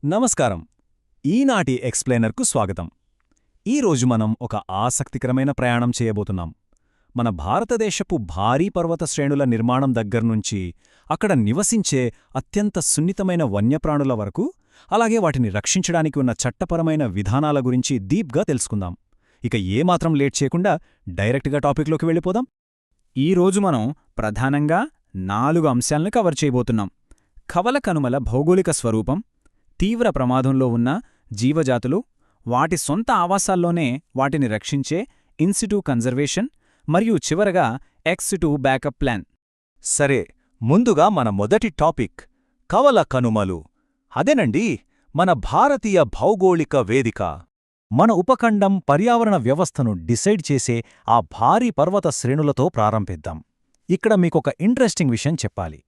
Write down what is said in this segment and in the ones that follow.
నమస్కారం. ఈనాటి ఎక్స్ప్లెయినర్కు స్వాగతం. ఈరోజు మనం ఒక ఆసక్తికరమైన ప్రయాణం చేయబోతున్నాం. మన భారతదేశపు భారీ పర్వత శ్రేణుల నిర్మాణం దగ్గర్నుంచి అక్కడ నివసించే అత్యంత సున్నితమైన వన్యప్రాణుల వరకు, అలాగే వాటిని రక్షించడానికి ఉన్న చట్టపరమైన విధానాల గురించి డీప్గా తెలుసుకుందాం. ఇక ఏమాత్రం లేట్ చేయకుండా డైరెక్ట్గా టాపిక్లోకి వెళ్ళిపోదాం. ఈరోజు మనం ప్రధానంగా 4 అంశాలను కవర్ చేయబోతున్నాం. కవల కనుమల భౌగోళిక స్వరూపం, తీవ్ర ప్రమాదంలో ఉన్న జీవజాతులు, వాటి సొంత ఆవాసాల్లోనే వాటిని రక్షించే ఇన్సిటు కన్జర్వేషన్, మరియు చివరగా ఎక్స్-టు బ్యాకప్ ప్లాన్. సరే, ముందుగా మన మొదటి టాపిక్ కవల కనుమలు. అదేనండి మన భారతీయ భౌగోళిక వేదిక. మన ఉపఖండం పర్యావరణ వ్యవస్థను డిసైడ్ చేసే ఆ భారీ పర్వత శ్రేణులతో ప్రారంభిద్దాం. ఇక్కడ మీకొక ఇంట్రెస్టింగ్ విషయం చెప్పాలి.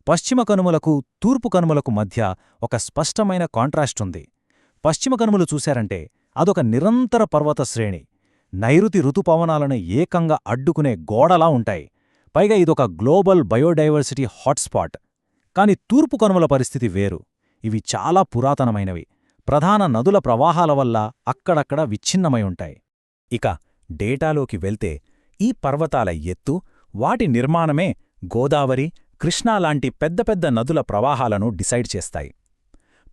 పశ్చిమ కనుమలకు, తూర్పు కనుమలకు మధ్య ఒక స్పష్టమైన కాంట్రాస్ట్ ఉంది. పశ్చిమ కనుమలు చూశారంటే అదొక నిరంతర పర్వత శ్రేణి. నైరుతి ఋతుపవనాలను ఏకంగా అడ్డుకునే గోడలా ఉంటాయి. పైగా ఇదొక గ్లోబల్ బయోడైవర్సిటీ హాట్స్పాట్. కాని తూర్పు కనుమల పరిస్థితి వేరు. ఇవి చాలా పురాతనమైనవి. ప్రధాన నదుల ప్రవాహాల వల్ల అక్కడక్కడ విచ్ఛిన్నమై ఉంటాయి. ఇక డేటాలోకి వెళ్తే ఈ పర్వతాల ఎత్తు, వాటి నిర్మాణమే గోదావరి, కృష్ణా లాంటి పెద్ద పెద్ద నదుల ప్రవాహాలను డిసైడ్ చేస్తాయి.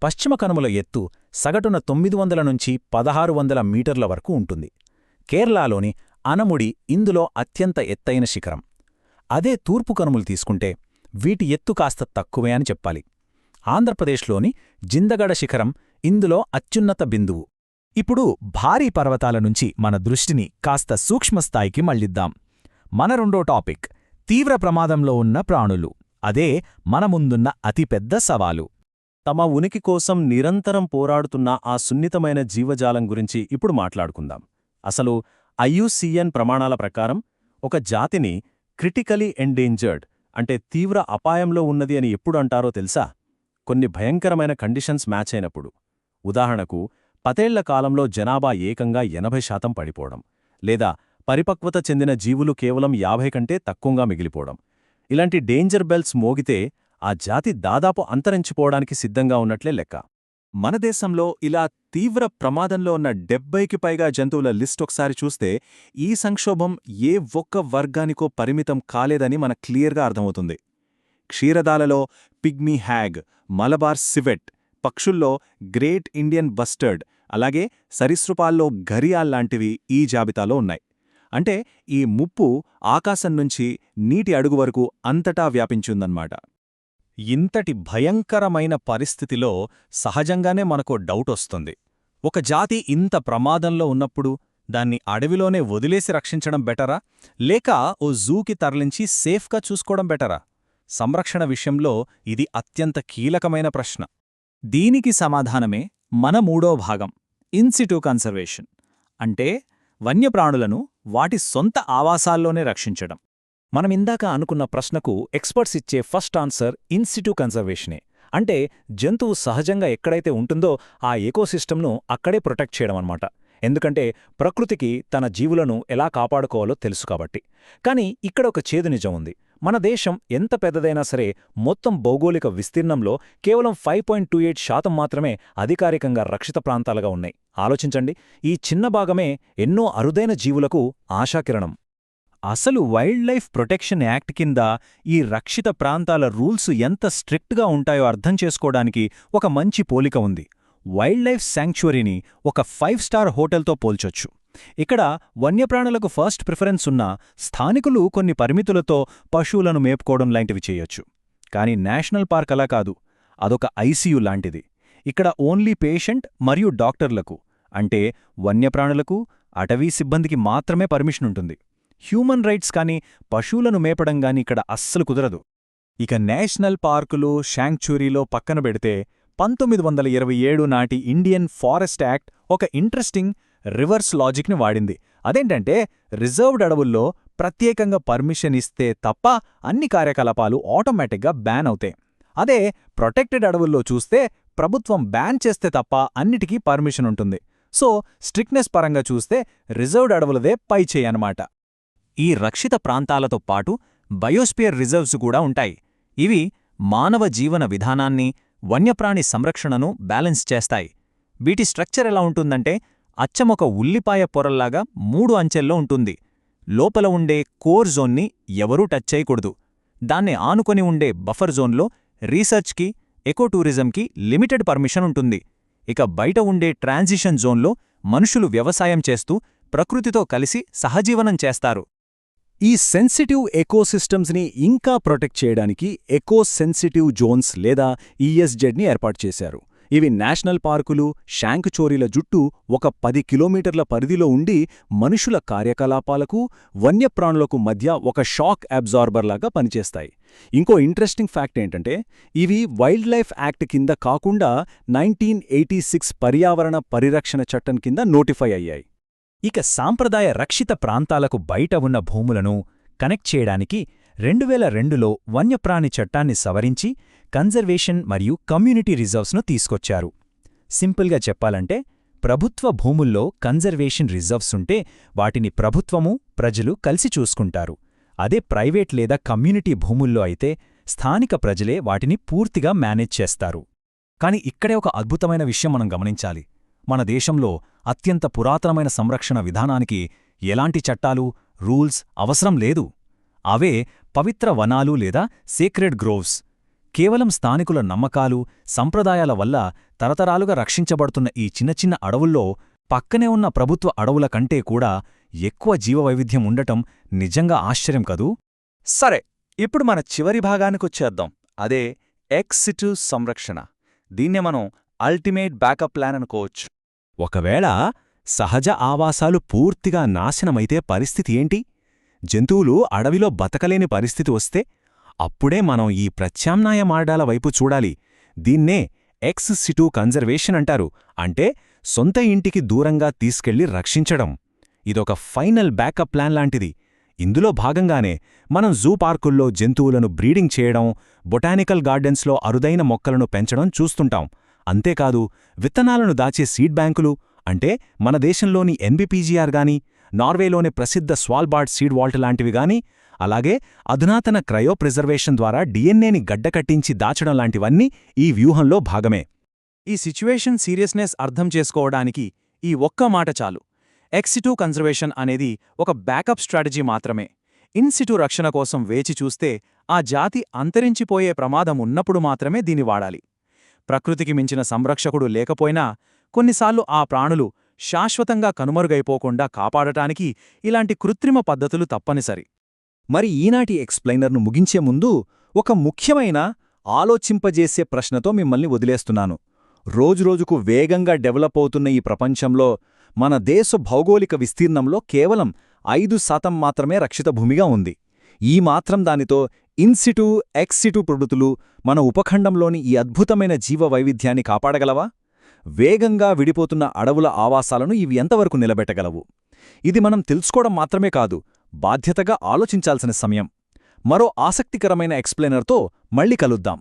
పశ్చిమ కనుమల ఎత్తు సగటున 900 నుంచి 1600 మీటర్ల వరకు ఉంటుంది. కేరళలోని అనముడి ఇందులో అత్యంత ఎత్తైన శిఖరం. అదే తూర్పు కనుమలు తీసుకుంటే వీటి ఎత్తు కాస్త తక్కువే అని చెప్పాలి. ఆంధ్రప్రదేశ్లోని జిందగడ శిఖరం ఇందులో అత్యున్నత బిందువు. ఇప్పుడు భారీ పర్వతాల నుంచి మన దృష్టిని కాస్త సూక్ష్మస్థాయికి మళ్లిద్దాం. మన రెండో టాపిక్ తీవ్ర ప్రమాదంలో ఉన్న ప్రాణులు. అదే మన ముందున్న అతిపెద్ద సవాలు. తమ ఉనికి కోసం నిరంతరం పోరాడుతున్న ఆ సున్నితమైన జీవజాలం గురించి ఇప్పుడు మాట్లాడుకుందాం. అసలు IUCN ప్రమాణాల ప్రకారం ఒక జాతిని క్రిటికలీ ఎండేంజర్డ్, అంటే తీవ్ర అపాయంలో ఉన్నది అని ఎప్పుడు అంటారో తెలుసా? కొన్ని భయంకరమైన కండిషన్స్ మ్యాచ్ అయినప్పుడు. ఉదాహరణకు 10 ఏళ్ల కాలంలో జనాభా ఏకంగా 80% పడిపోవడం, లేదా పరిపక్వత చెందిన జీవులు కేవలం 50 కంటే తక్కువగా మిగిలిపోవడం. ఇలాంటి డేంజర్ బెల్స్ మోగితే ఆ జాతి దాదాపు అంతరించిపోవడానికి సిద్ధంగా ఉన్నట్లే లెక్క. మన దేశంలో ఇలా తీవ్ర ప్రమాదంలో ఉన్న 70కి పైగా జంతువుల లిస్ట్ ఒకసారి చూస్తే ఈ సంక్షోభం ఏ ఒక్క వర్గానికో పరిమితం కాలేదని మన క్లియర్గా అర్థమవుతుంది. క్షీరదాలలో పిగ్మీ హ్యాగ్, మలబార్ సివెట్, పక్షుల్లో గ్రేట్ ఇండియన్ బస్టర్డ్, అలాగే సరీసృపాల్లో ఘరియాల్ లాంటివి ఈ జాబితాలో ఉన్నాయి. అంటే ఈ ముప్పు ఆకాశం నుంచి నీటి అడుగు వరకు అంతటా వ్యాపించిందన్నమాట. ఇంతటి భయంకరమైన పరిస్థితిలో సహజంగానే మనకో డౌటొస్తుంది. ఒక జాతి ఇంత ప్రమాదంలో ఉన్నప్పుడు దాన్ని అడవిలోనే వదిలేసి రక్షించడం బెటరా, లేక ఓ జూకి తరలించి సేఫ్గా చూసుకోవడం బెటరా? సంరక్షణ విషయంలో ఇది అత్యంత కీలకమైన ప్రశ్న. దీనికి సమాధానమే మన మూడో భాగం, ఇన్సిటు కన్సర్వేషన్. అంటే వన్యప్రాణులను వాటి సొంత ఆవాసాల్లోనే రక్షించడం. మనమిందాక అనుకున్న ప్రశ్నకు ఎక్స్పర్ట్స్ ఇచ్చే ఫస్ట్ ఆన్సర్ ఇన్సిటు కన్జర్వేషనే. అంటే జంతువు సహజంగా ఎక్కడైతే ఉంటుందో ఆ ఎకోసిస్టమ్ను అక్కడే ప్రొటెక్ట్ చేయడం అన్నమాట. ఎందుకంటే ప్రకృతికి తన జీవులను ఎలా కాపాడుకోవాలో తెలుసు కాబట్టి. కాని ఇక్కడ ఒక చేదు నిజం ఉంది. మన దేశం ఎంత పెద్దదైనా సరే మొత్తం భౌగోళిక విస్తీర్ణంలో కేవలం 5.28% మాత్రమే అధికారికంగా రక్షిత ప్రాంతాలుగా ఉన్నాయి. ఆలోచించండి, ఈ చిన్న భాగమే ఎన్నో అరుదైన జీవులకు ఆశాకిరణం. అసలు వైల్డ్ లైఫ్ ప్రొటెక్షన్ యాక్ట్ కింద ఈ రక్షిత ప్రాంతాల రూల్స్ ఎంత స్ట్రిక్ట్గా ఉంటాయో అర్థం చేసుకోవడానికి ఒక మంచి పోలిక ఉంది. వైల్డ్ లైఫ్ శాంక్చురీని ఒక 5 స్టార్ హోటల్తో పోల్చొచ్చు. ఇక్కడ వన్యప్రాణులకు ఫస్ట్ ప్రిఫరెన్స్ ఉన్నా స్థానికులు కొన్ని పరిమితులతో పశువులను మేపుకోవడం లాంటివి చేయొచ్చు. కాని నేషనల్ పార్క్ అలా కాదు. అదొక ఐసీయూ లాంటిది. ఇక్కడ ఓన్లీ పేషెంట్ మరియు డాక్టర్లకు, అంటే వన్యప్రాణులకు, అటవీ సిబ్బందికి మాత్రమే పర్మిషన్ ఉంటుంది. హ్యూమన్ రైట్స్ కానీ పశువులను మేపడం గాని ఇక్కడ అస్సలు కుదరదు. ఇక నేషనల్ పార్కులు, శాంక్చురీలో పక్కన పెడితే 1927 నాటి ఇండియన్ ఫారెస్ట్ యాక్ట్ ఒక ఇంట్రెస్టింగ్ రివర్స్ లాజిక్ని వాడింది. అదేంటంటే రిజర్వ్డ్ అడవుల్లో ప్రత్యేకంగా పర్మిషన్ ఇస్తే తప్ప అన్ని కార్యకలాపాలు ఆటోమేటిక్గా బ్యాన్ అవుతాయి. అదే ప్రొటెక్టెడ్ అడవుల్లో చూస్తే ప్రభుత్వం బ్యాన్ చేస్తే తప్ప అన్నిటికీ పర్మిషన్ ఉంటుంది. సో స్ట్రిక్ట్నెస్ పరంగా చూస్తే రిజర్వ్డ్ అడవులదే పై చేయనమాట. ఈ రక్షిత ప్రాంతాలతో పాటు బయోస్పియర్ రిజర్వ్స్ కూడా ఉంటాయి. ఇవి మానవ జీవన విధానాన్ని, వన్యప్రాణి సంరక్షణను బ్యాలెన్స్ చేస్తాయి. వీటి స్ట్రక్చర్ ఎలా ఉంటుందంటే అచ్చమొక ఉల్లిపాయ పొరల్లాగా 3 అంచెల్లో ఉంటుంది. లోపల ఉండే కోర్ జోన్ని ఎవరూ టచ్ చేయకూడదు. దాన్ని ఆనుకొని ఉండే బఫర్ జోన్లో రీసెర్చ్కి, ఎకోటూరిజంకి లిమిటెడ్ పర్మిషన్ ఉంటుంది. ఇక బయట ఉండే ట్రాన్సిషన్ జోన్లో మనుషులు వ్యవసాయం చేస్తూ ప్రకృతితో కలిసి సహజీవనం చేస్తారు. ఈ సెన్సిటివ్ ఎకోసిస్టమ్స్ని ఇంకా ప్రొటెక్ట్ చేయడానికి ఎకో సెన్సిటివ్ జోన్స్ లేదా ఈఎస్జెడ్ని ఏర్పాటు చేశారు. ఇవి నేషనల్ పార్కులు, శాంక్చురీల జుట్టూ ఒక 10 కిలోమీటర్ల పరిధిలో ఉండి మనుషుల కార్యకలాపాలకు, వన్యప్రాణులకు మధ్య ఒక షాక్ అబ్జార్బర్లాగా పనిచేస్తాయి. ఇంకో ఇంట్రెస్టింగ్ ఫ్యాక్ట్ ఏంటంటే ఇవి వైల్డ్ లైఫ్ యాక్ట్ కింద కాకుండా 1986 పర్యావరణ పరిరక్షణ చట్టం కింద నోటిఫై అయ్యాయి. ఇక సాంప్రదాయ రక్షిత ప్రాంతాలకు బయట ఉన్న భూములను కనెక్ట్ చేయడానికి 2002లో వన్యప్రాణి చట్టాన్ని సవరించి కన్జర్వేషన్ మరియు కమ్యూనిటీ రిజర్వ్స్ను తీసుకొచ్చారు. సింపుల్గా చెప్పాలంటే ప్రభుత్వ భూముల్లో కన్జర్వేషన్ రిజర్వ్స్ ఉంటే వాటిని ప్రభుత్వము, ప్రజలు కలిసి చూసుకుంటారు. అదే ప్రైవేట్ లేదా కమ్యూనిటీ భూముల్లో అయితే స్థానిక ప్రజలే వాటిని పూర్తిగా మేనేజ్ చేస్తారు. కాని ఇక్కడే ఒక అద్భుతమైన విషయం మనం గమనించాలి. మన దేశంలో అత్యంత పురాతనమైన సంరక్షణ విధానానికి ఎలాంటి చట్టాలు, రూల్స్ అవసరం లేదు. అవే పవిత్ర వనాలు లేదా సేక్రెడ్ గ్రోవ్స్. కేవలం స్థానికుల నమ్మకాలు, సంప్రదాయాల వల్ల తరతరాలుగా రక్షించబడుతున్న ఈ చిన్న చిన్న అడవుల్లో పక్కనే ఉన్న ప్రభుత్వ అడవుల కంటే కూడా ఎక్కువ జీవవైవిధ్యం ఉండటం నిజంగా ఆశ్చర్యం కదూ. సరే, ఇప్పుడు మన చివరి భాగానికొచ్చేద్దాం. అదే ఎక్స్ సిటు సంరక్షణ. దీన్నే మనం అల్టిమేట్ బ్యాకప్ ప్లాన్ అనుకోవచ్చు. ఒకవేళ సహజ ఆవాసాలు పూర్తిగా నాశనమైతే పరిస్థితి ఏంటి? జంతువులు అడవిలో బతకలేని పరిస్థితి వస్తే అప్పుడే మనం ఈ ప్రత్యామ్నాయ మార్గాల వైపు చూడాలి. దీన్నే ఎక్స్ సిటు కన్జర్వేషన్ అంటారు. అంటే సొంత ఇంటికి దూరంగా తీసుకెళ్లి రక్షించడం. ఇదొక ఫైనల్ బ్యాకప్ ప్లాన్ లాంటిది. ఇందులో భాగంగానే మనం జూ పార్కుల్లో జంతువులను బ్రీడింగ్ చేయడం, బొటానికల్ గార్డెన్స్లో అరుదైన మొక్కలను పెంచడం చూస్తుంటాం. అంతేకాదు విత్తనాలను దాచే సీడ్ బ్యాంకులు, అంటే మన దేశంలోని ఎన్బిపిజిఆర్ గాని, నార్వేలోని ప్రసిద్ధ స్వాల్బార్డ్ సీడ్ వాల్ట్ లాంటివి గాని, అలాగే అధునాతన క్రయో ప్రిజర్వేషన్ ద్వారా డిఎన్ఏని గడ్డకట్టించి దాచడం లాంటివన్నీ ఈ వ్యూహంలో భాగమే. ఈ సిచ్యువేషన్ సీరియస్నెస్ అర్థం చేసుకోవడానికి ఈ ఒక్క మాట చాలు. ఎక్సిటు కన్జర్వేషన్ అనేది ఒక బ్యాకప్ స్ట్రాటజీ మాత్రమే. ఇన్సిటు రక్షణ కోసం వేచి చూస్తే ఆ జాతి అంతరించిపోయే ప్రమాదం ఉన్నప్పుడు మాత్రమే దీని వాడాలి. ప్రకృతికి మించిన సంరక్షకుడు లేకపోయినా కొన్నిసార్లు ఆ ప్రాణులు శాశ్వతంగా కనుమరుగైపోకుండా కాపాడటానికి ఇలాంటి కృత్రిమ పద్ధతులు తప్పనిసరి. మరి ఈనాటి ఎక్స్ప్లెయినర్ను ముగించే ముందు ఒక ముఖ్యమైన ఆలోచింపజేసే ప్రశ్నతో మిమ్మల్ని వదిలేస్తున్నాను. రోజురోజుకు వేగంగా డెవలప్ అవుతున్న ఈ ప్రపంచంలో మన దేశ భౌగోళిక విస్తీర్ణంలో కేవలం 5% మాత్రమే రక్షిత భూమిగా ఉంది. ఈ మాత్రం దానితో ఇన్సిటు, ఎక్సిటు ప్రొడుతులు మన ఉపఖండంలోని ఈ అద్భుతమైన జీవ వైవిధ్యాన్ని కాపాడగలవా? వేగంగా విడిపోతున్న అడవుల ఆవాసాలను ఇవి ఎంతవరకు నిలబెట్టగలవు? ఇది మనం తెలుసుకోవడం మాత్రమే కాదు, బాధ్యతగా ఆలోచించాల్సిన సమయం. మరో ఆసక్తికరమైన ఎక్స్ప్లెయినర్తో మళ్ళీ కలుద్దాం.